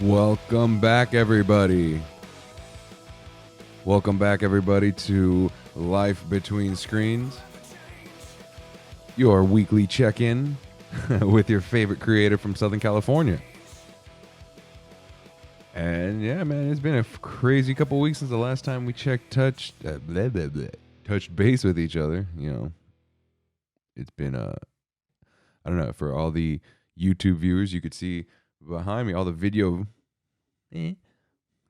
Welcome back, everybody. Welcome back, everybody, to Life Between Screens, your weekly check-in with your favorite creator from Southern California. And yeah, man, it's been a crazy couple weeks since the last time we touched base with each other. You know, it's been I don't know, for all the YouTube viewers, you could see behind me all the video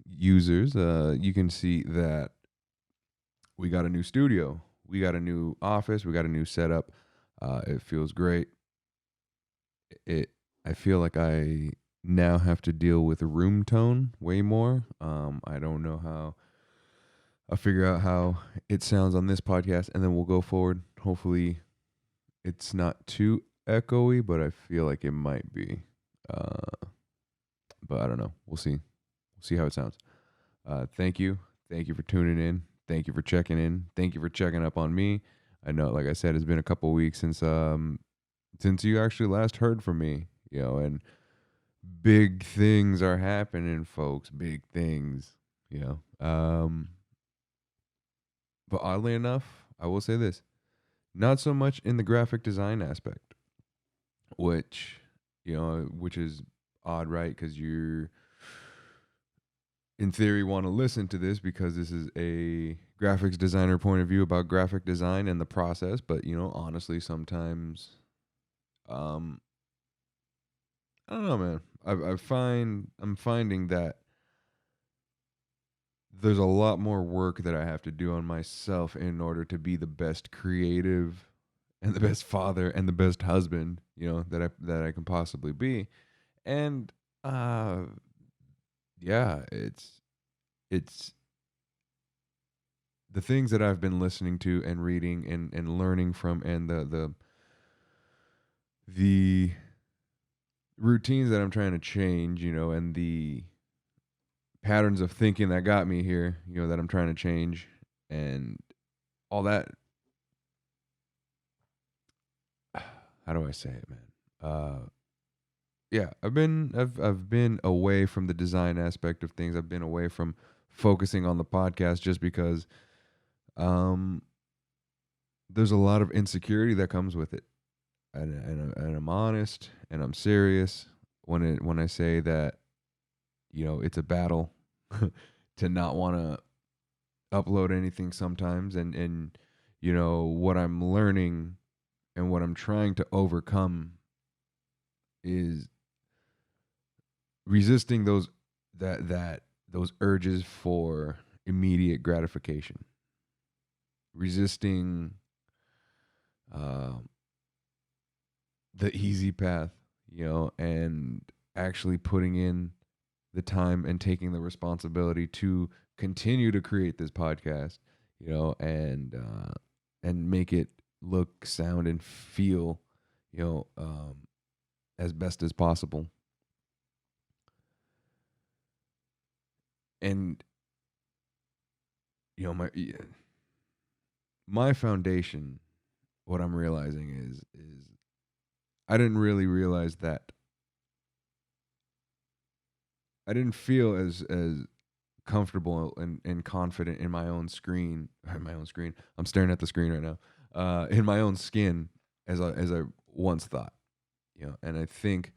users, you can see that we got a new studio, we got a new office, we got a new setup. It feels great. I feel like I now have to deal with room tone way more. I don't know how. I'll figure out how it sounds on this podcast, and then we'll go forward. Hopefully, it's not too echoey, but I feel like it might be. But I don't know. We'll see. We'll see how it sounds. Thank you. Thank you for tuning in. Thank you for checking in. Thank you for checking up on me. I know, like I said, it's been a couple weeks since you actually last heard from me, you know, and big things are happening, folks. Big things, you know. But oddly enough, I will say this. Not so much in the graphic design aspect, which is odd, right? Because you're, in theory, want to listen to this because this is a graphics designer point of view about graphic design and the process. But, you know, honestly, sometimes, I don't know, man. I'm finding that there's a lot more work that I have to do on myself in order to be the best creative and the best father and the best husband, you know, that I can possibly be. And yeah, it's the things that I've been listening to and reading and learning from, and the routines that I'm trying to change, you know, and the patterns of thinking that got me here, you know, that I'm trying to change, and all that. How do I say it, man? Yeah, I've been away from the design aspect of things. I've been away from focusing on the podcast just because there's a lot of insecurity that comes with it, and I'm honest and I'm serious when I say that, you know, it's a battle to not want to upload anything sometimes, and you know what I'm learning and what I'm trying to overcome is resisting those urges for immediate gratification, resisting the easy path, you know, and actually putting in the time and taking the responsibility to continue to create this podcast, you know, and make it look, sound, and feel, you know, as best as possible. And you know, my foundation, what I'm realizing is I didn't really realize that I didn't feel as comfortable and confident in my own screen. I'm staring at the screen right now. In my own skin as I once thought, you know. And I think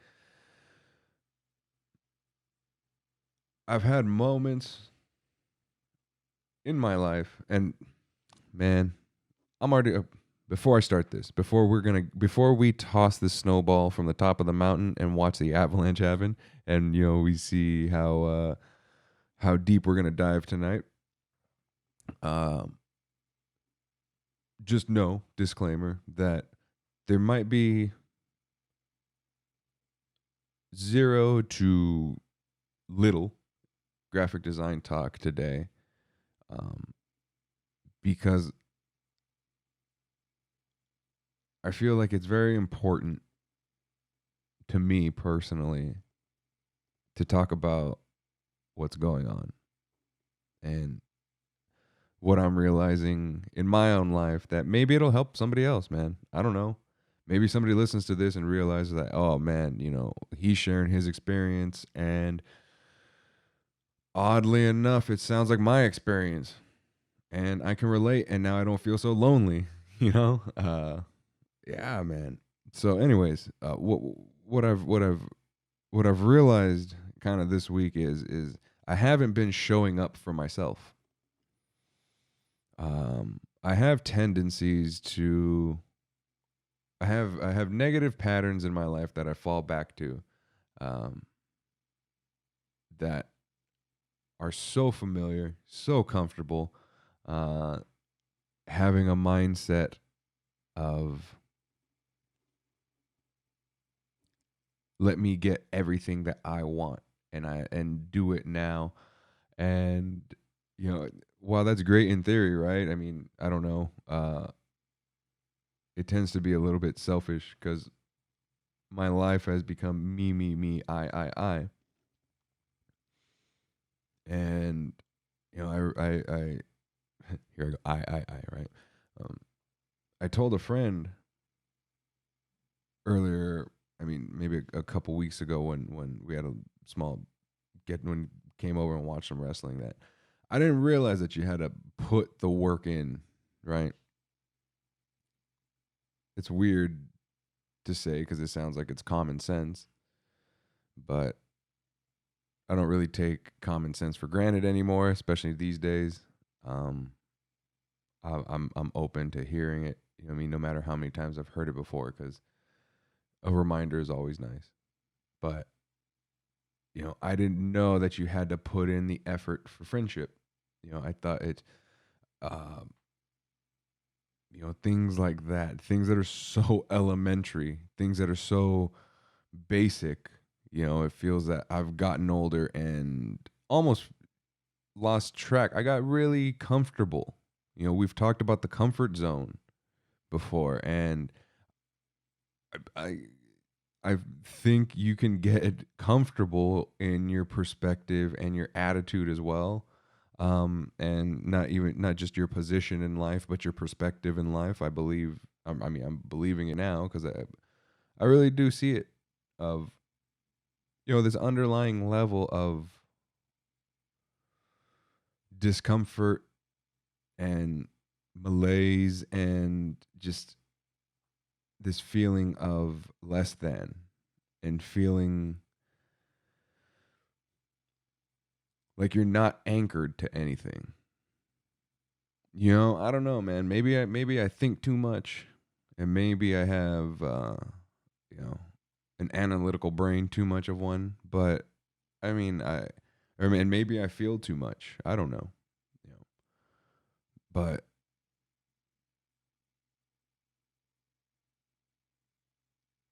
I've had moments in my life, and man, I'm already before I start this, before we toss the snowball from the top of the mountain and watch the avalanche happen, and you know, we see how deep we're gonna dive tonight. Just know, disclaimer, that there might be zero to little graphic design talk today, um, because I feel like it's very important to me personally to talk about what's going on and what I'm realizing in my own life, that maybe it'll help somebody else, man. I don't know. Maybe somebody listens to this and realizes that, oh man, he's sharing his experience, and oddly enough, it sounds like my experience, and I can relate, and now I don't feel so lonely, you know? Yeah, man. So anyways, what I've realized kind of this week is I haven't been showing up for myself. I have tendencies to I have negative patterns in my life that I fall back to, um, that are so familiar, so comfortable, uh, having a mindset of, let me get everything that I want, and do it now. And while that's great in theory, right? I mean, I don't know. It tends to be a little bit selfish because my life has become me, me, me, I, and I here I go, I, right? Um, I told a friend earlier. I mean, maybe a couple weeks ago, when we had a small get when came over and watched some wrestling, that I didn't realize that you had to put the work in, right? It's weird to say because it sounds like it's common sense, but I don't really take common sense for granted anymore, especially these days. Um, I'm open to hearing it. I mean, no matter how many times I've heard it before, because a reminder is always nice. But I didn't know that you had to put in the effort for friendship. I thought uh, things like that, things that are so elementary, things that are so basic. It feels that I've gotten older and almost lost track. I got really comfortable. We've talked about the comfort zone before, and I I think you can get comfortable in your perspective and your attitude as well. And not just your position in life, but your perspective in life. I believe. I mean, I'm believing it now because I really do see it, of this underlying level of discomfort and malaise, and just this feeling of less than, and feeling like you're not anchored to anything. I don't know, man. Maybe I think too much, and maybe I have you know, an analytical brain, too much of one. But I mean, and maybe I feel too much. I don't know. You know, but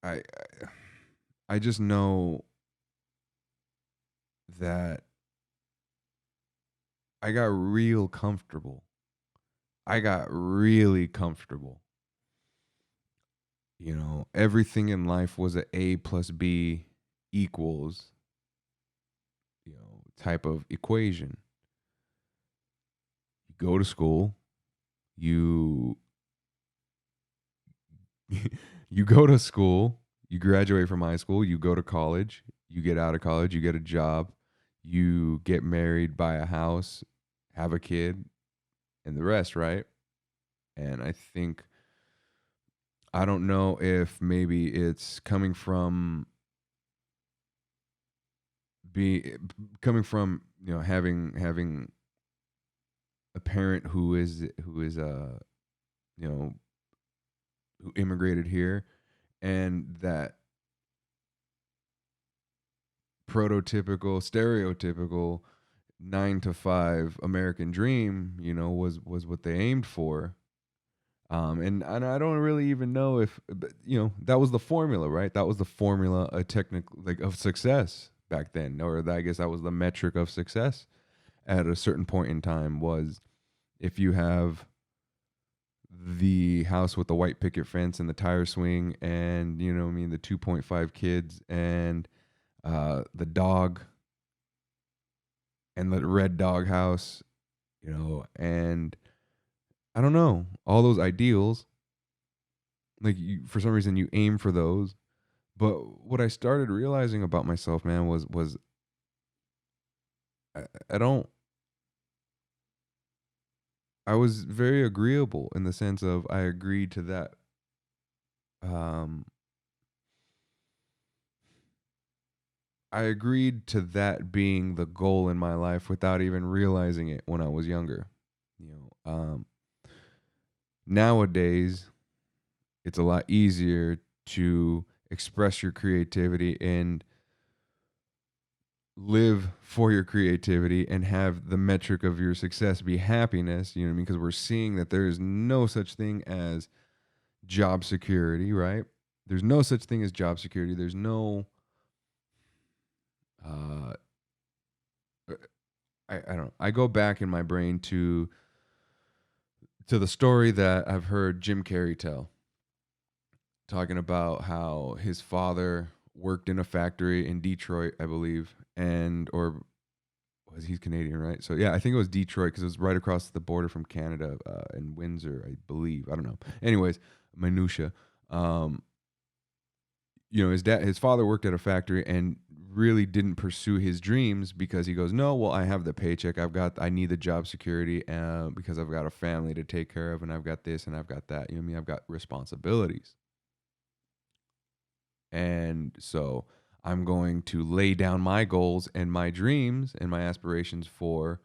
I I just know that I got real comfortable. I got really comfortable. Everything in life was A plus B equals, type of equation. You go to school, you you go to school, you graduate from high school, you go to college, you get out of college, you get a job, you get married, buy a house, have a kid, and the rest, right? And I don't know if maybe it's be coming from having a parent who is you know who immigrated here, and that prototypical, stereotypical 9 to 5 American dream, was what they aimed for. And I don't really even know if, but, that was the formula, right? That was the formula, a technical, like, of success back then, or I guess that was the metric of success at a certain point in time, was if you have the house with the white picket fence and the tire swing, and what I mean, the 2.5 kids, and the dog, and the red dog house, and I don't know, all those ideals. Like, for some reason, you aim for those. But what I started realizing about myself, man, was I don't. I was very agreeable in the sense of I agreed to that. Um, I agreed to that being the goal in my life without even realizing it when I was younger. Nowadays, it's a lot easier to express your creativity and live for your creativity and have the metric of your success be happiness, you know what I mean? Because we're seeing that there is no such thing as job security, right? There's no such thing as job security. There's no, uh, I don't know. I go back in my brain to the story that I've heard Jim Carrey tell, talking about how his father worked in a factory in Detroit, I believe, and or was he's Canadian, right? So yeah, I think it was Detroit because it was right across the border from Canada, in Windsor, I believe. I don't know. Anyways, minutia. Um, his father worked at a factory and really didn't pursue his dreams because he goes, no, well, I have the paycheck, I need the job security, because I've got a family to take care of, and I've got this and I've got that. You know what I mean? I've got responsibilities, and so I'm going to lay down my goals and my dreams and my aspirations for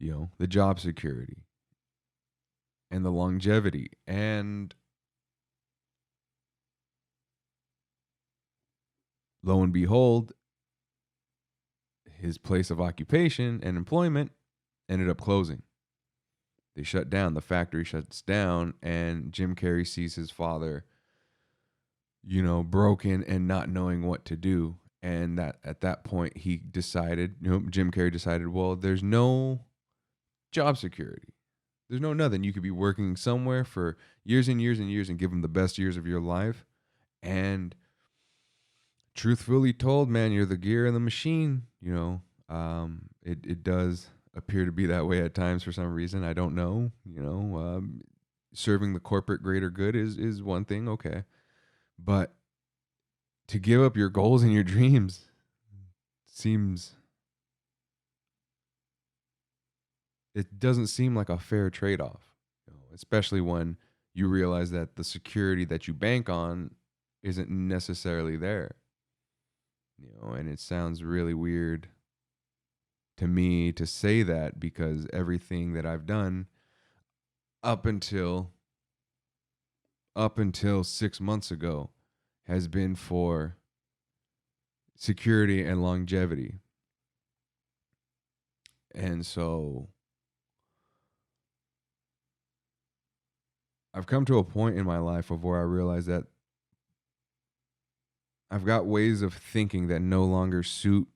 the job security and the longevity. And lo and behold, his place of occupation and employment ended up closing. They shut down. The factory shuts down, and Jim Carrey sees his father, broken and not knowing what to do. And that at that point, he decided, Jim Carrey decided, well, there's no job security. There's no nothing. You could be working somewhere for years and years and years and give them the best years of your life. And truthfully told, man, you're the gear in the machine. It does appear to be that way at times for some reason. I don't know. Serving the corporate greater good is one thing, okay, but to give up your goals and your dreams seems it doesn't seem like a fair trade-off, especially when you realize that the security that you bank on isn't necessarily there. And it sounds really weird to me to say that because everything that I've done up until 6 months ago has been for security and longevity. And so I've come to a point in my life of where I realize that I've got ways of thinking that no longer suit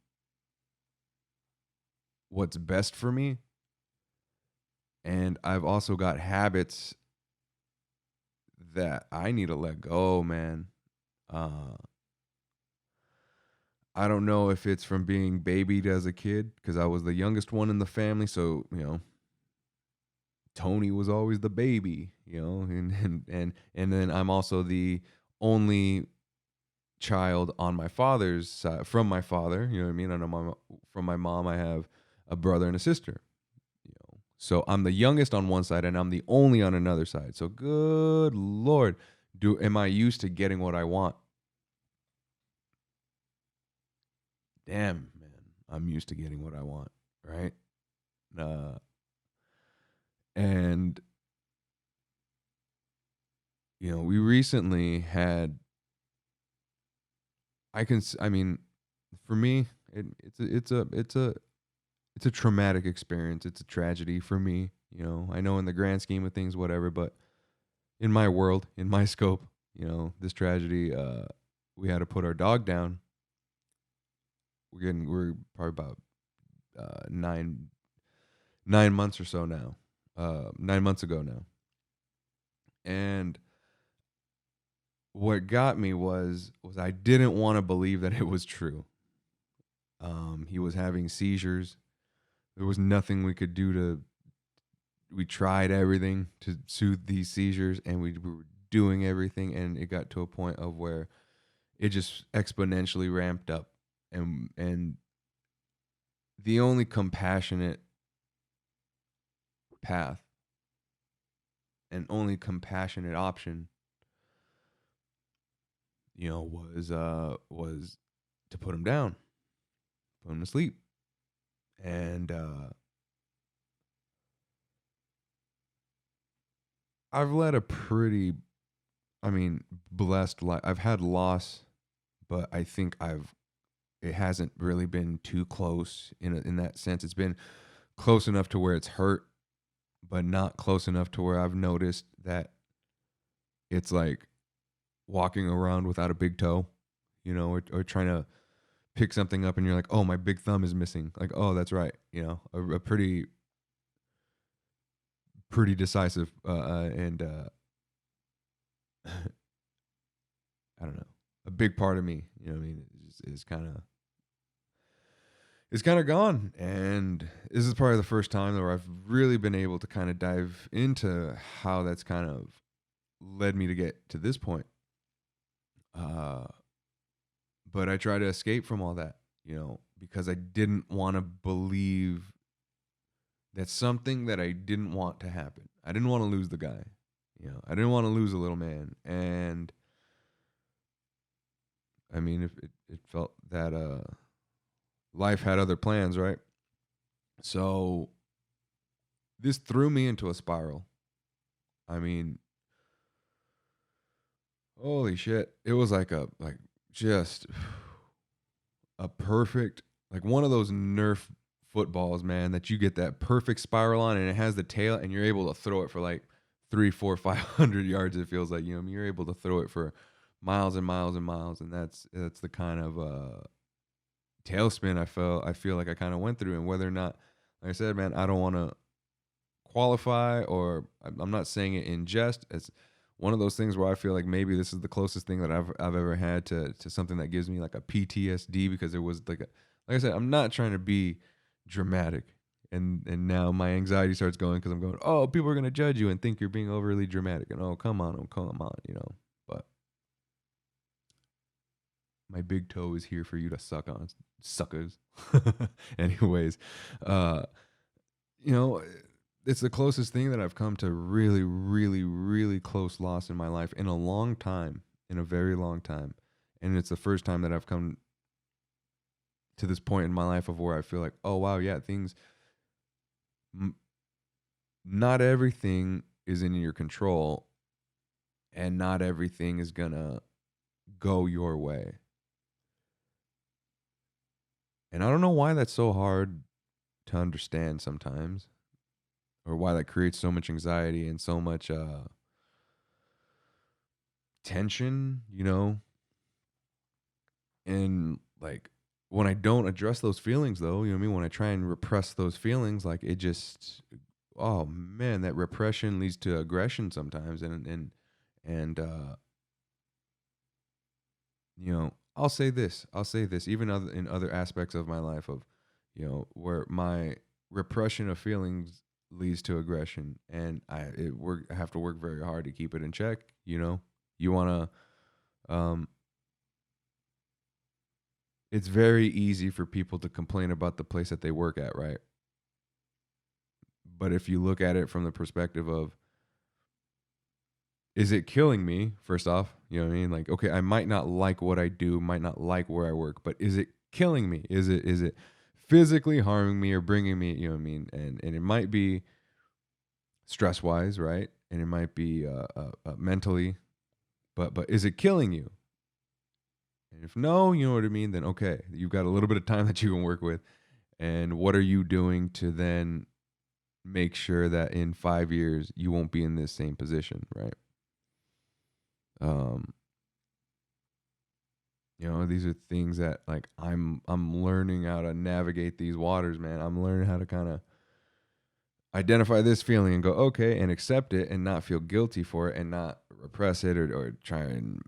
what's best for me. And I've also got habits that I need to let go, man. I don't know if it's from being babied as a kid because I was the youngest one in the family. So, Tony was always the baby, and then I'm also the only child on my father's side, from my father, you know what I mean? From my mom, I have a brother and a sister, So I'm the youngest on one side and I'm the only on another side. So good Lord, am I used to getting what I want? Damn, man, I'm used to getting what I want, right? And we recently had. I mean, for me, it's a traumatic experience. It's a tragedy for me. I know in the grand scheme of things, whatever, but in my world, in my scope, this tragedy, we had to put our dog down. We're probably about 9 months or so now. 9 months ago now. And what got me was I didn't want to believe that it was true. He was having seizures. There was nothing we could do to. We tried everything to soothe these seizures, and we were doing everything, and it got to a point of where it just exponentially ramped up, and the only compassionate path and only compassionate option, was to put him down, put him to sleep, and I've led a pretty, blessed life. I've had loss, but I think it hasn't really been too close in that sense. It's been close enough to where it's hurt, but not close enough to where I've noticed that it's like walking around without a big toe, or trying to pick something up and you're like, oh, my big thumb is missing. Like, oh, that's right. A pretty decisive, and I don't know, a big part of me, is kind of it's kind of gone. And this is probably the first time where I've really been able to kind of dive into how that's kind of led me to get to this point. But I try to escape from all that, because I didn't want to believe that something that I didn't want to happen. I didn't want to lose the guy. I didn't want to lose a little man. And if it felt that life had other plans, right? So this threw me into a spiral. Holy shit. It was just a perfect, like one of those Nerf footballs, man, that you get that perfect spiral on, and it has the tail, and you're able to throw it for like 3, 4, 500 yards. It feels like, you're able to throw it for miles and miles and miles. And that's the kind of tailspin I feel like I kind of went through. And whether or not, like I said, man, I don't want to qualify, or I'm not saying it in jest. It's one of those things where I feel like maybe this is the closest thing that I've ever had to something that gives me like a PTSD, because it was like I said, I'm not trying to be dramatic, and now my anxiety starts going because I'm going, oh, people are gonna judge you and think you're being overly dramatic, and oh, come on, But my big toe is here for you to suck on, suckers. Anyways, it's the closest thing that I've come to really, really, really close loss in my life in a long time, in a very long time. And it's the first time that I've come to this point in my life of where I feel like, oh, wow, yeah, not everything is in your control, and not everything is going to go your way. And I don't know why that's so hard to understand sometimes, or why that creates so much anxiety and so much tension, And like when I don't address those feelings, though, when I try and repress those feelings, like it just, oh man, that repression leads to aggression sometimes. And I'll say this, even in other aspects of my life of, where my repression of feelings leads to aggression, and I have to work very hard to keep it in check. You want to, it's very easy for people to complain about the place that they work at, right? But if you look at it from the perspective of, is it killing me? First off, you know what I mean? Like, okay, I might not like what I do, might not like where I work, but is it killing me? Is it physically harming me or bringing me, you know what I mean? And it might be stress wise, right? And it might be mentally, but is it killing you? And if no, you know what I mean, then okay, you've got a little bit of time that you can work with. And what are you doing to then make sure that in 5 years you won't be in this same position, right? Um, these are things that like I'm learning how to navigate these waters, man. I'm learning how to kind of identify this feeling and go, okay, and accept it and not feel guilty for it and not repress it or try and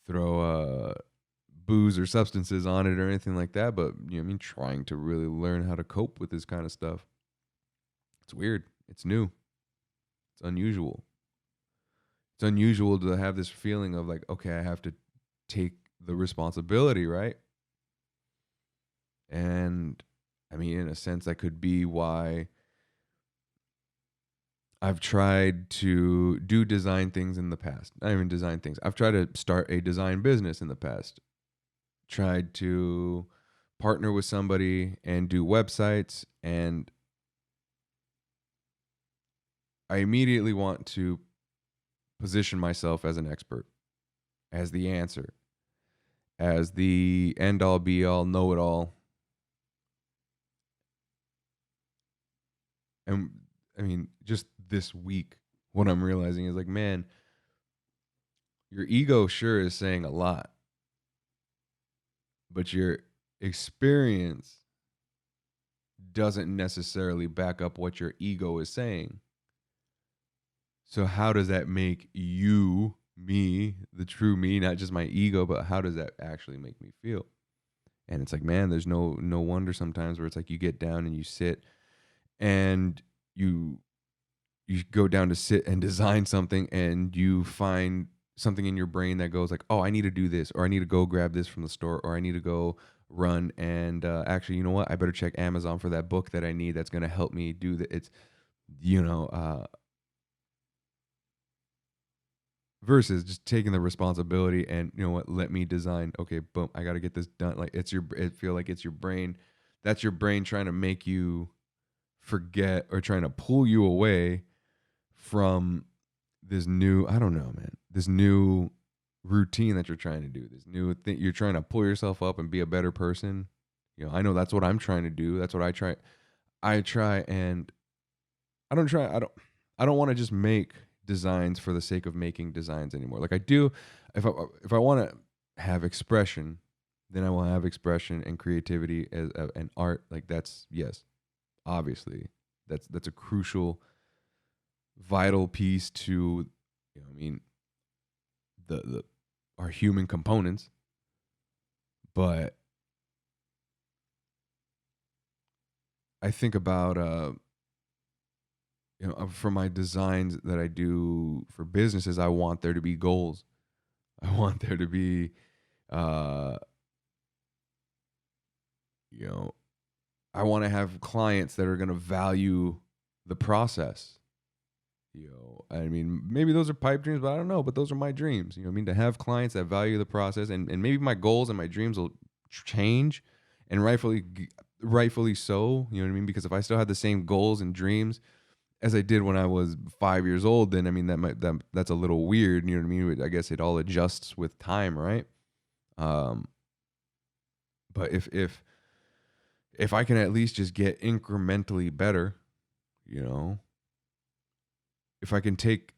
throw booze or substances on it or anything like that. But trying to really learn how to cope with this kind of stuff. It's weird. It's new. It's unusual. It's unusual to have this feeling of like, okay, I have to take the responsibility, right? And I mean, in a sense, that could be why I've tried to do design things in the past. Not even design things. I've tried to start a design business in the past. Tried to partner with somebody and do websites. And I immediately want to position myself as an expert, as the answer, as the end all be all, know it all. And I mean, just this week, what I'm realizing is like, man, your ego sure is saying a lot, but your experience doesn't necessarily back up what your ego is saying. So, how does that make you, me, the true me, not just my ego, but how does that actually make me feel? And it's like, man, there's no wonder sometimes where it's like you get down and you sit and you you go down to sit and design something and you find something in your brain that goes like, oh, I need to do this, or I need to go grab this from the store, or I need to go run and actually, you know what, I better check Amazon for that book that I need that's going to help me do that. It's you know versus just taking the responsibility and, you know what, let me design. Okay, boom, I got to get this done. Like it feel like it's your brain, that's your brain trying to make you forget or trying to pull you away from this new, I don't know, man, this new routine that you're trying to do, this new thing. You're trying to pull yourself up and be a better person. I know that's what I'm trying to do. That's what I try. I try and I don't try. I don't want to just make designs for the sake of making designs anymore. Like I do, if I want to have expression, then I will have expression and creativity as and art. Like that's, yes, obviously that's a crucial, vital piece to, I mean, the our human components. But I think about for my designs that I do for businesses, I want there to be goals. I want there to be uh you know I want to have clients that are going to value the process. I mean, maybe those are pipe dreams, but I don't know. But those are my dreams. I mean, to have clients that value the process, and maybe my goals and my dreams will change, and rightfully so. You know what I mean? Because if I still had the same goals and dreams as I did when I was 5 years old, then I mean that's a little weird. You know what I mean? I guess it all adjusts with time, right? Um, but if I can at least just get incrementally better, you know, if I can take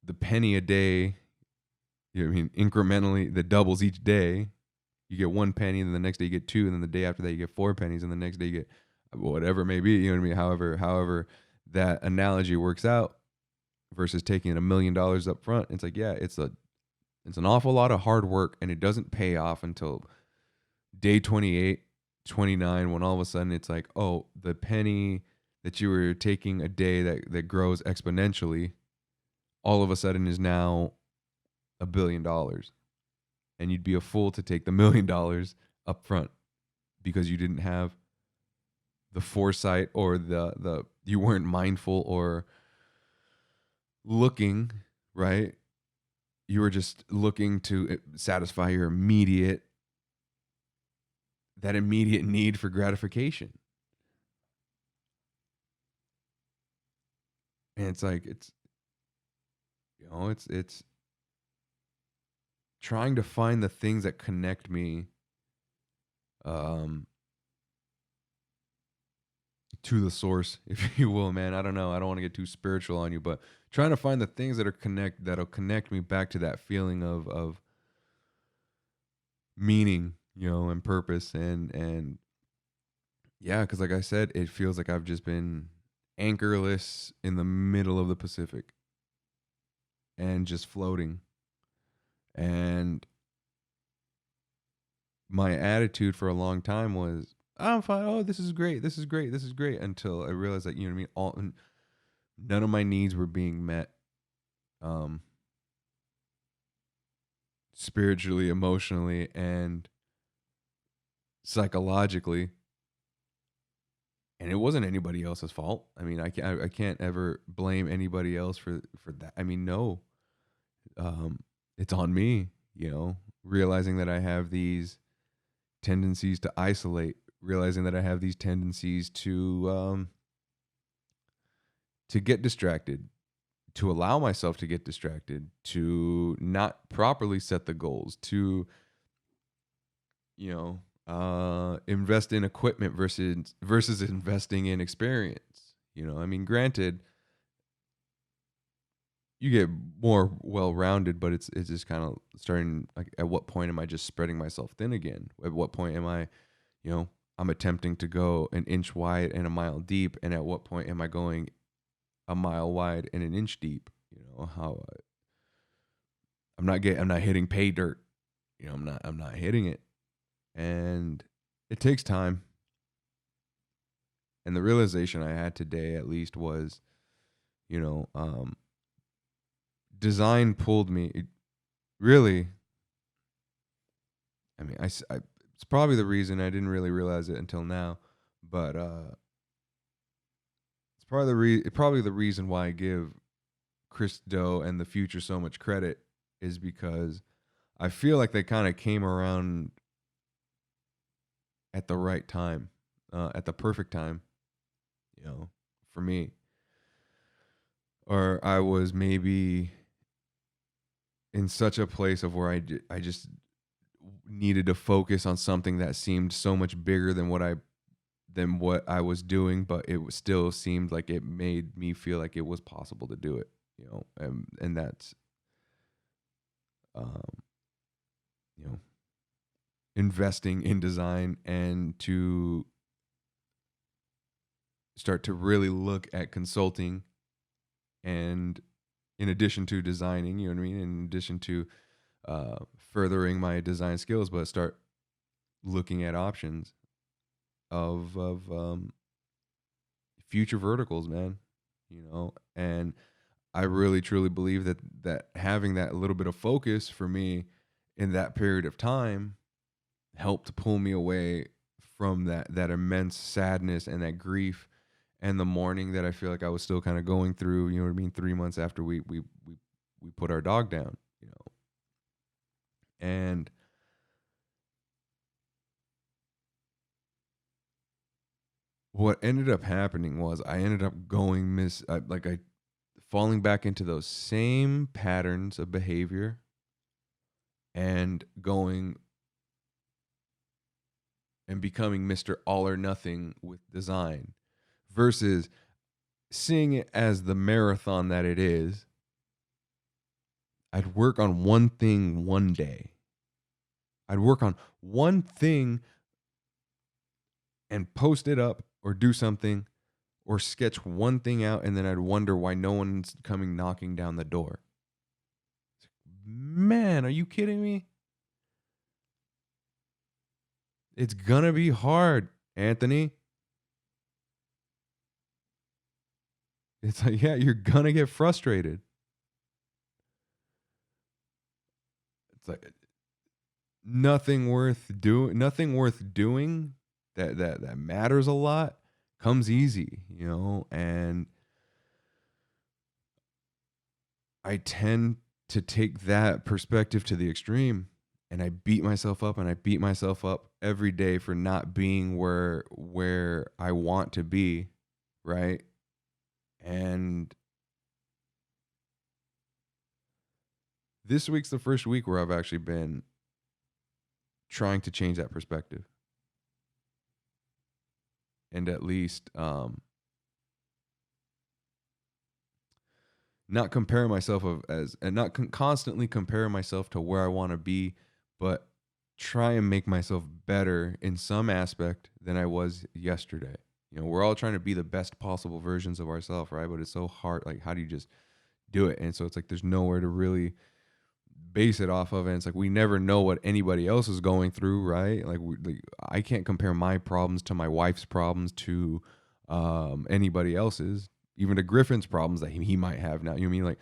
the penny a day, you know what I mean, incrementally, the doubles each day. You get 1 penny, and then the next day you get two, and then the day after that you get 4 pennies, and the next day you get whatever it may be. You know what I mean? However that analogy works out, versus taking $1 million up front. It's like, yeah, it's an awful lot of hard work, and it doesn't pay off until day 28, 29, when all of a sudden it's like, oh, the penny that you were taking a day that grows exponentially, all of a sudden is now $1 billion. And you'd be a fool to take the $1 million up front because you didn't have the foresight, or the you weren't mindful or looking, right? You were just looking to satisfy your immediate need for gratification. And it's like, it's trying to find the things that connect me, um to the source, if you will, man. I don't know. I don't want to get too spiritual on you, but trying to find the things that'll connect me back to that feeling of meaning, and purpose, and yeah, because like I said, it feels like I've just been anchorless in the middle of the Pacific and just floating. And my attitude for a long time was, I'm fine. Oh, this is great. This is great. This is great. Until I realized that, you know what I mean? None of my needs were being met, um, spiritually, emotionally, and psychologically. And it wasn't anybody else's fault. I mean, I can't ever blame anybody else for that. I mean, no, um, it's on me. Realizing that I have these tendencies to isolate, realizing that I have these tendencies to get distracted, to allow myself to get distracted, to not properly set the goals, to invest in equipment versus investing in experience. I mean, granted, you get more well-rounded, but it's just kind of starting, like, at what point am I just spreading myself thin again? At what point am I, you know, I'm attempting to go an inch wide and a mile deep, and at what point am I going a mile wide and an inch deep? How I'm not hitting pay dirt. I'm not hitting it, and it takes time. And the realization I had today, at least, was, you know, um, design pulled me. Really, I mean, it's probably the reason I didn't really realize it until now, but it's probably the reason why I give Chris Do and the Future so much credit, is because I feel like they kind of came around at the right time, at the perfect time, for me. Or I was maybe in such a place of where I just needed to focus on something that seemed so much bigger than what I was doing, but still seemed like it made me feel like it was possible to do it. And that's, um, you know, investing in design, and to start to really look at consulting, and in addition to designing, you know what I mean, in addition to furthering my design skills, but start looking at options of future verticals, man. And I really truly believe that having that little bit of focus for me in that period of time helped pull me away from that immense sadness and that grief and the mourning that I feel like I was still kind of going through. You know what I mean? 3 months after we put our dog down. And what ended up happening was I ended up going I falling back into those same patterns of behavior, and going and becoming Mr. All or Nothing with design, versus seeing it as the marathon that it is. I'd work on one thing one day. I'd work on one thing and post it up, or do something, or sketch one thing out, and then I'd wonder why no one's coming knocking down the door. Man, are you kidding me? It's gonna be hard, Anthony. It's like, yeah, you're gonna get frustrated. It's like nothing worth doing that matters a lot comes easy, and I tend to take that perspective to the extreme, and I beat myself up, and I beat myself up every day for not being where I want to be, right? And this week's the first week where I've actually been trying to change that perspective. and at least not compare myself as and not constantly compare myself to where I want to be, but try and make myself better in some aspect than I was yesterday. We're all trying to be the best possible versions of ourselves, right? But it's so hard. Like, how do you just do it? And so it's like there's nowhere to really base it off of, and it's like we never know what anybody else is going through, right? Like I can't compare my problems to my wife's problems to anybody else's, even to Griffin's problems that he might have now. You know what I mean? Like,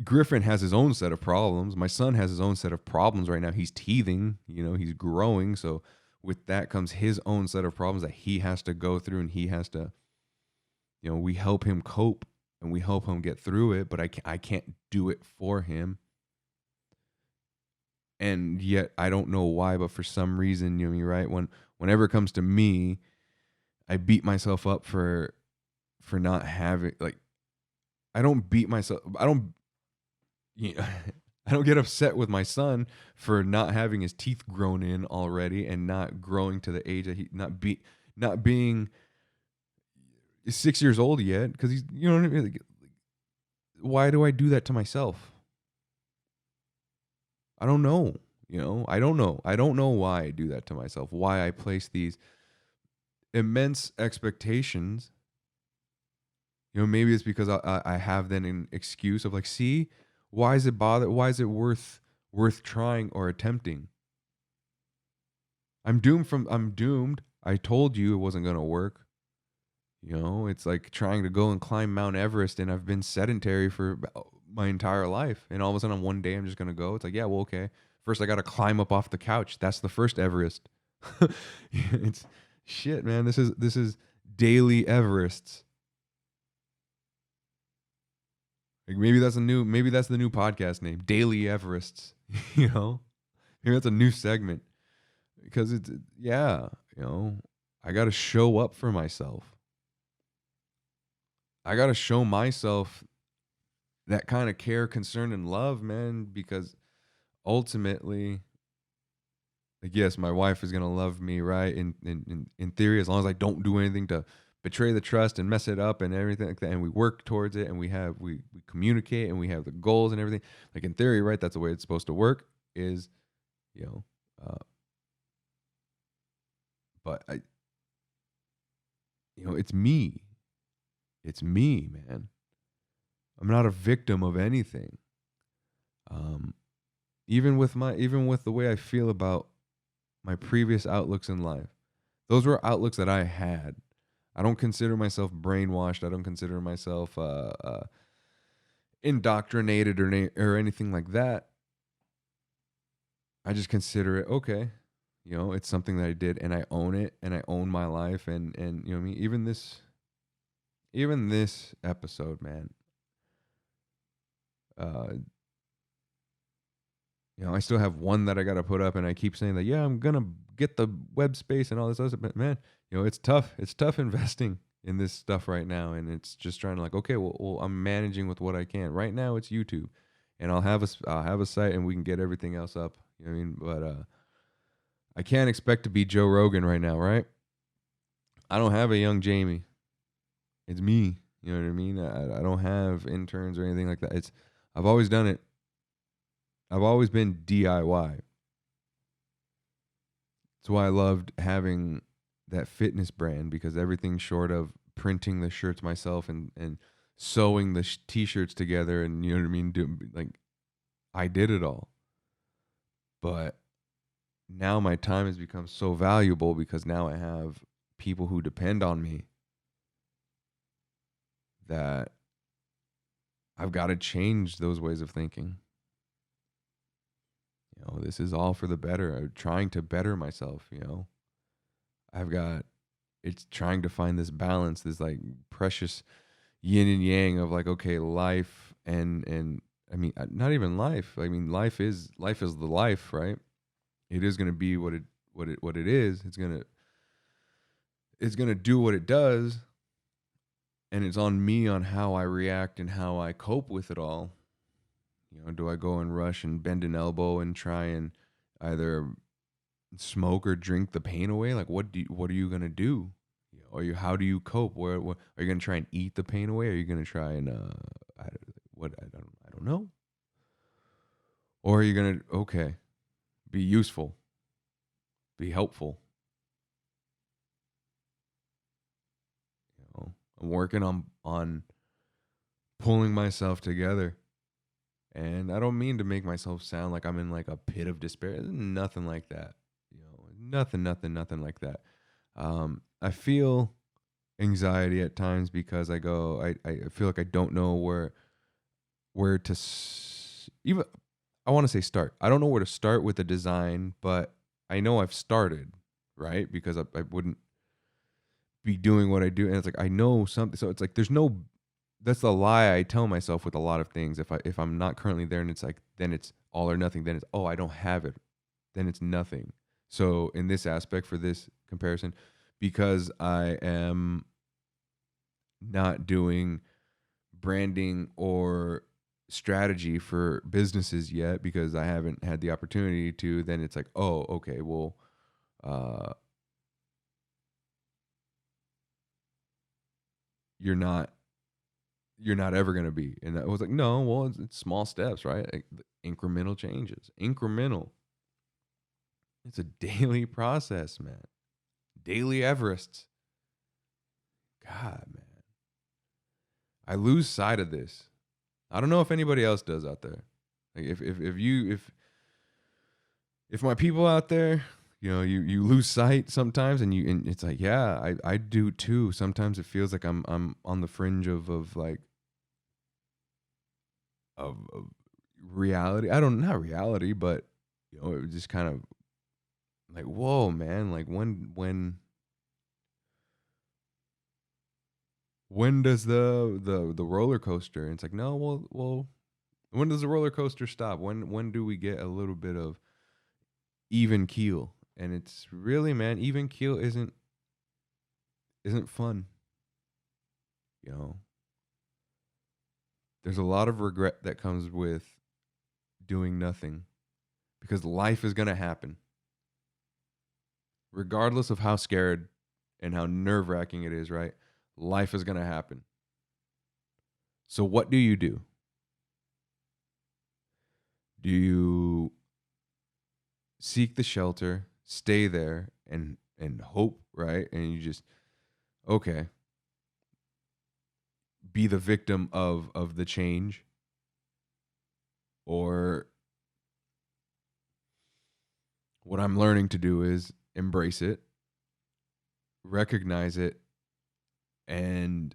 Griffin has his own set of problems. My son has his own set of problems right now. He's teething, he's growing. So with that comes his own set of problems that he has to go through, and he has to, we help him cope and we help him get through it, but I can't do it for him. And yet I don't know why, but for some reason, you know me, right? Whenever it comes to me, I beat myself up for not having, like, I don't beat myself. I don't, I don't get upset with my son for not having his teeth grown in already and not growing to the age that he not being 6 years old yet, because he's, you know what I mean? Like, why do I do that to myself? I don't know. I don't know. I don't know why I do that to myself. Why I place these immense expectations. Maybe it's because I have then an excuse of like, see, why is it worth trying or attempting? I'm doomed. I told you it wasn't going to work. It's like trying to go and climb Mount Everest, and I've been sedentary for my entire life. And all of a sudden on one day I'm just going to go. It's like, yeah, well, okay. First I got to climb up off the couch. That's the first Everest. It's shit, man. This is daily Everests. Like, maybe that's the new podcast name, Daily Everests. Maybe that's a new segment, because it's, yeah, I got to show up for myself. I got to show myself that kind of care, concern, and love, man, because ultimately, like, yes, my wife is going to love me, right? In theory, as long as I don't do anything to betray the trust and mess it up and everything like that, and we work towards it, and we communicate, and we have the goals and everything. Like, in theory, right? That's the way it's supposed to work. Is, but it's me. It's me, man. I'm not a victim of anything. Even with the way I feel about my previous outlooks in life, those were outlooks that I had. I don't consider myself brainwashed. I don't consider myself indoctrinated or anything like that. I just consider it okay. It's something that I did, and I own it, and I own my life, and you know what I mean. Even this episode, man. I still have one that I got to put up, and I keep saying that, yeah, I'm going to get the web space and all this other, but man, it's tough. It's tough investing in this stuff right now. And it's just trying to, like, okay, well, I'm managing with what I can. Right now it's YouTube, and I'll have a site, and we can get everything else up. You know what I mean? But I can't expect to be Joe Rogan right now, right? I don't have a young Jamie. It's me. You know what I mean? I don't have interns or anything like that. I've always done it. I've always been DIY. That's why I loved having that fitness brand, because everything short of printing the shirts myself and sewing the t-shirts together, and you know what I mean, I did it all. But now my time has become so valuable, because now I have people who depend on me, that I've got to change those ways of thinking. This is all for the better. I'm trying to better myself. It's trying to find this balance, this like precious yin and yang of like, okay, life and I mean, not even life. I mean, life is the life, right? It is going to be what it is. It's going to do what it does. And it's on me on how I react and how I cope with it all. Do I go and rush and bend an elbow and try and either smoke or drink the pain away? Like, what are you going to do? Or how do you cope? Where are you gonna try and eat the pain away? Are you gonna try and I don't know. Or are you gonna okay, be useful, be helpful? You know, I'm working on pulling myself together. And I don't mean to make myself sound like I'm in like a pit of despair. Nothing like that. You know, nothing like that. I feel anxiety at times because I feel like I don't know where to even I want to say start. I don't know where to start with the design, but I know I've started, right? Because I wouldn't be doing what I do. And it's like I know something. So it's like there's no that's the lie I tell myself with a lot of things. If I'm not currently there and it's like then it's all or nothing, then it's oh, I don't have it. Then it's nothing. So in this aspect for this comparison, because I am not doing branding or strategy for businesses yet because I haven't had the opportunity to, then it's like, oh, okay, well, uh, you're not you're not ever gonna be. And I was like, no, well, it's small steps, right? Like, incremental changes, incremental. It's a daily process, man. Daily Everests. God, man, I lose sight of this. I don't know if anybody else does out there. Like if my people out there, you lose sight sometimes, and it's like, yeah, I do too. Sometimes it feels like I'm on the fringe of like of reality. I don't Not reality, but it was just kind of like, whoa, man. Like when does the roller coaster? And it's like, no, well, when does the roller coaster stop? When do we get a little bit of even keel? And it's really, man, even keel isn't fun. You know, there's a lot of regret that comes with doing nothing because life is going to happen. Regardless of how scared and how nerve-wracking it is, right? Life is going to happen. So what do you do? Do you seek the shelter, stay there and hope, right? And you just okay, be the victim of the change, or what I'm learning to do is embrace it, recognize it, and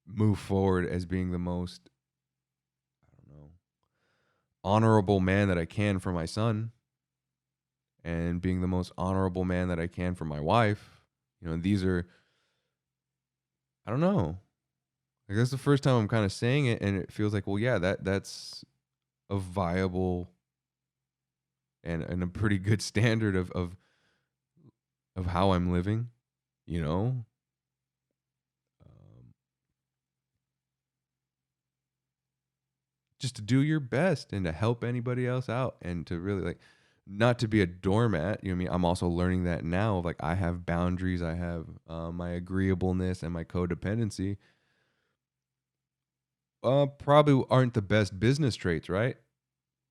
move forward as being the most, I don't know, honorable man that I can for my son, and being the most honorable man that I can for my wife. These are, I don't know. Like that's the first time I'm kind of saying it, and it feels like, well, yeah, that's a viable and a pretty good standard of how I'm living. You know, um, just to do your best and to help anybody else out and to really like not to be a doormat. You know what I mean? I'm also learning that now. Like I have boundaries. I have my agreeableness and my codependency. Probably aren't the best business traits, right?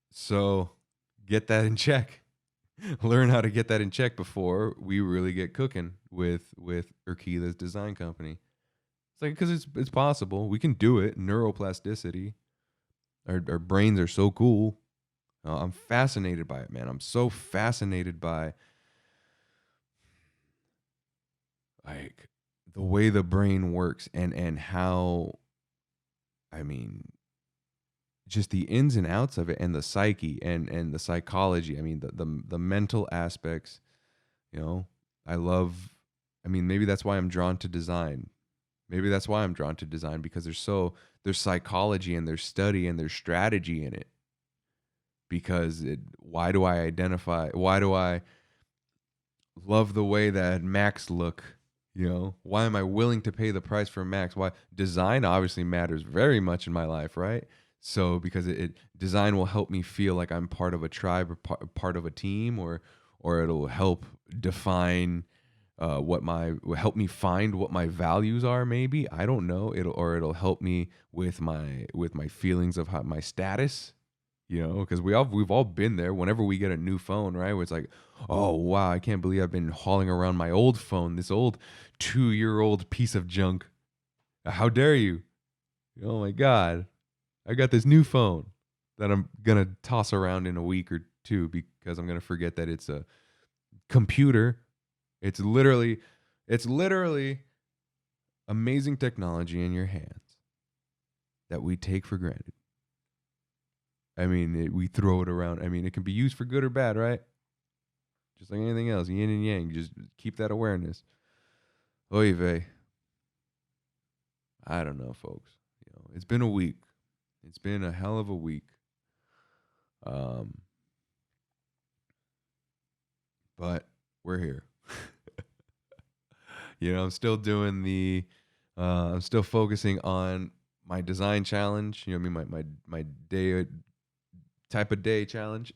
So get that in check. Learn how to get that in check before we really get cooking with Urquila's design company. It's like because it's possible we can do it. Neuroplasticity. Our brains are so cool. I'm fascinated by it, man. I'm so fascinated by like the way the brain works and how, I mean, just the ins and outs of it and the psyche and the psychology. I mean, the mental aspects. You know, I love. I mean, maybe that's why I'm drawn to design. Maybe that's why I'm drawn to design because there's psychology and there's study and there's strategy in it. Because why do I identify? Why do I love the way that Macs look? Why am I willing to pay the price for Macs? Why design obviously matters very much in my life, right? So because design will help me feel like I'm part of a tribe or part of a team, or it'll help define what my help me find what my values are. Maybe I don't know. It'll help me with my feelings of how my status. Because we've all been there. Whenever we get a new phone, right? Where it's like, oh wow, I can't believe I've been hauling around my old phone, this old 2-year-old piece of junk. How dare you? Oh my god, I got this new phone that I'm gonna toss around in a week or two because I'm gonna forget that it's a computer. It's literally amazing technology in your hands that we take for granted. I mean, we throw it around. I mean, it can be used for good or bad, right? Just like anything else, yin and yang. Just keep that awareness. Oy vey. I don't know, folks. It's been a week. It's been a hell of a week. Um, but we're here. I'm still doing I'm still focusing on my design challenge. I mean, my day type of day challenge.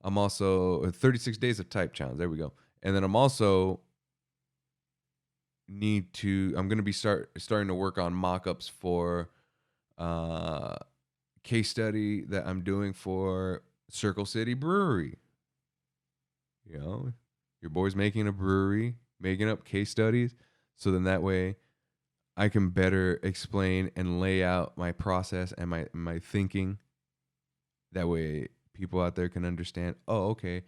I'm also 36 days of type challenge. There we go. And then I'm also I'm going to be starting to work on mock-ups for case study that I'm doing for Circle City Brewery. Your boy's making a brewery, making up case studies, so then that way I can better explain and lay out my process and my thinking. That way people out there can understand, oh, okay,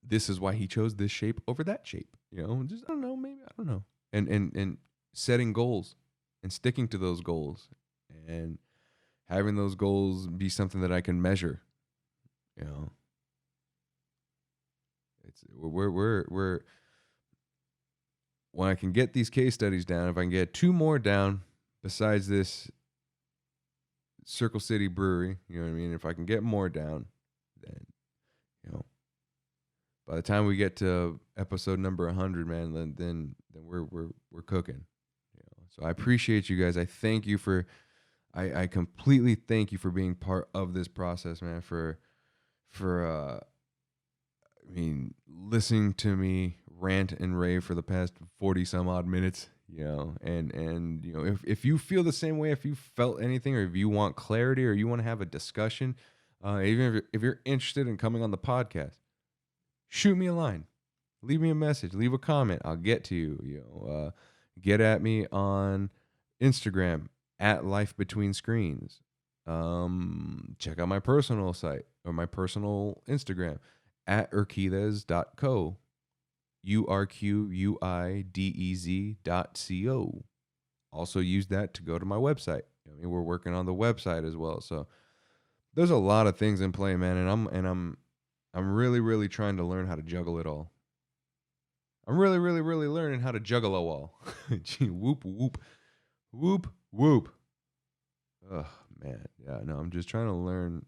this is why he chose this shape over that shape. Just, I don't know, maybe, I don't know. And setting goals and sticking to those goals and having those goals be something that I can measure. It's we're when I can get these case studies down, if I can get 2 more down besides this Circle City Brewery, you know what I mean? If I can get more down, then by the time we get to episode number 100, man, then we're cooking. So I appreciate you guys. I thank you for I completely thank you for being part of this process, man, for listening to me rant and rave for the past 40 some odd minutes, and if you feel the same way, if you felt anything, or if you want clarity, or you want to have a discussion, even if you're interested in coming on the podcast, shoot me a line, leave me a message, leave a comment. I'll get to you. Get at me on Instagram at Life Between Screens. Check out my personal site or my personal Instagram at urquidez.co. URQUIDEZ.co. Also use that to go to my website. We're working on the website as well. So there's a lot of things in play, man, and I'm really, really trying to learn how to juggle it all. I'm really, really, really learning how to juggle a wall. Gee, whoop, whoop, whoop, whoop. Oh, man. Yeah, no, I'm just trying to learn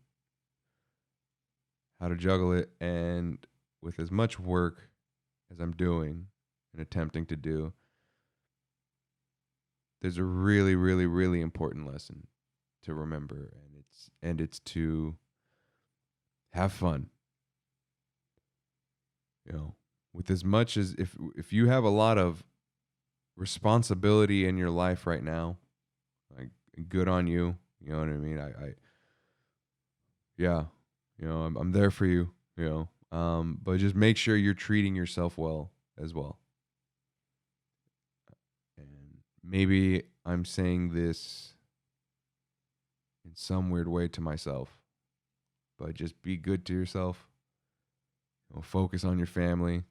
how to juggle it. And with as much work as I'm doing and attempting to do, there's a really, really, really important lesson to remember. And it's to have fun. With as much as if you have a lot of responsibility in your life right now, like, good on you. You know what I mean? Yeah, I'm there for you. But just make sure you're treating yourself well as well. And maybe I'm saying this in some weird way to myself, but just be good to yourself. Focus on your family.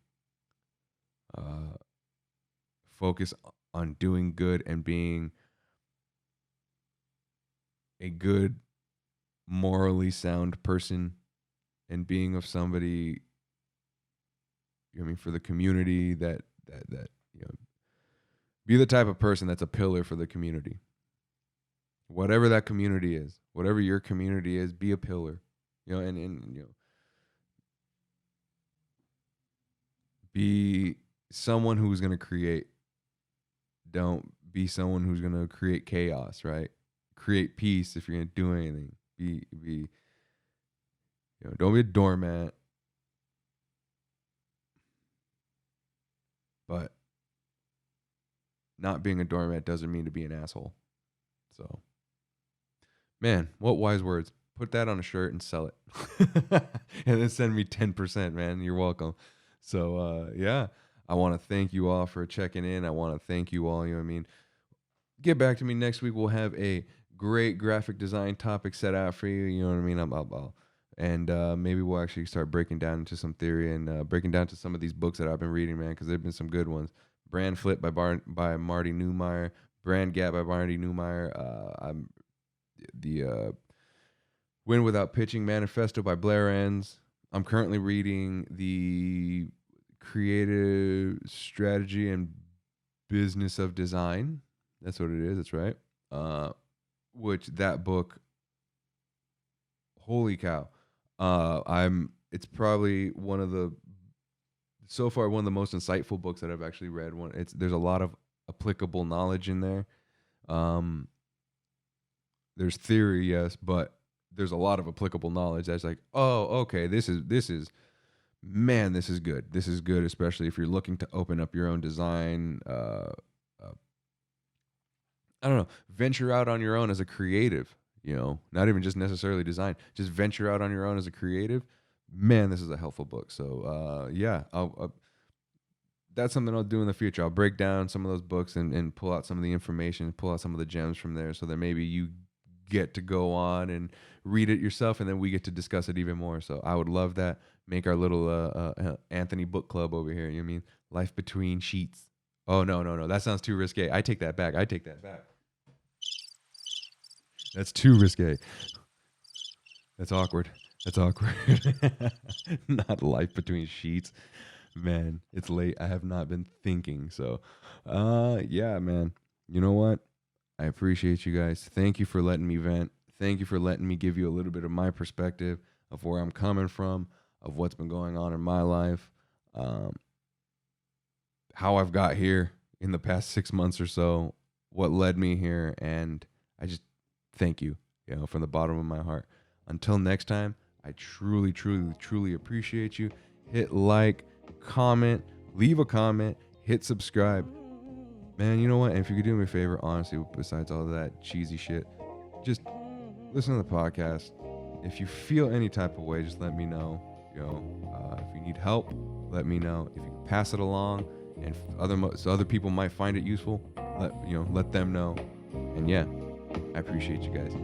Focus on doing good and being a good, morally sound person, and being of somebody, for the community that be the type of person that's a pillar for the community. Whatever that community is, whatever your community is, be a pillar. And be someone who's going to create. Don't be someone who's going to create chaos, right? Create peace if you're going to do anything. Don't be a doormat. But not being a doormat doesn't mean to be an asshole. So, man, what wise words. Put that on a shirt and sell it. And then send me 10%, man. You're welcome. So, yeah, I want to thank you all for checking in. I want to thank you all. You know what I mean? Get back to me next week. We'll have a great graphic design topic set out for you. You know what I mean? And maybe we'll actually start breaking down into some theory and breaking down to some of these books that I've been reading, man, because there've been some good ones. Brand Flip by Marty Neumeier. Brand Gap by Marty Neumeier. I'm the Win Without Pitching Manifesto by Blair Enns. I'm currently reading the Creative Strategy and Business of Design. That's what it is. That's right. Which that book, holy cow. It's probably so far one of the most insightful books that I've actually read. There's a lot of applicable knowledge in there. There's theory, yes, but there's a lot of applicable knowledge that's like, oh, okay, this is man, this is good. This is good, especially if you're looking to open up your own design. I don't know, venture out on your own as a creative, you know, not even just necessarily design, just venture out on your own as a creative. Man, this is a helpful book. So, yeah, that's something I'll do in the future. I'll break down some of those books and pull out some of the information, pull out some of the gems from there so that maybe you get to go on and read it yourself, and then we get to discuss it even more. So I would love that. Make our little Anthony book club over here. You know what I mean? Life Between Sheets. Oh, no. That sounds too risque. I take that back. That's too risque. That's awkward. Not Life Between Sheets. Man, it's late. I have not been thinking. So, yeah, man. You know what? I appreciate you guys. Thank you for letting me vent. Thank you for letting me give you a little bit of my perspective of where I'm coming from, of what's been going on in my life, how I've got here in the past 6 months or so, what led me here. And I just thank you, you know, from the bottom of my heart. Until next time, I truly, truly, truly appreciate you. Hit like, comment, leave a comment, hit subscribe. Man, you know what? And if you could do me a favor, honestly, besides all that cheesy shit, just listen to the podcast. If you feel any type of way, just let me know. You know, if you need help, let me know. If you can pass it along, and other people might find it useful, let them know. And yeah, I appreciate you guys.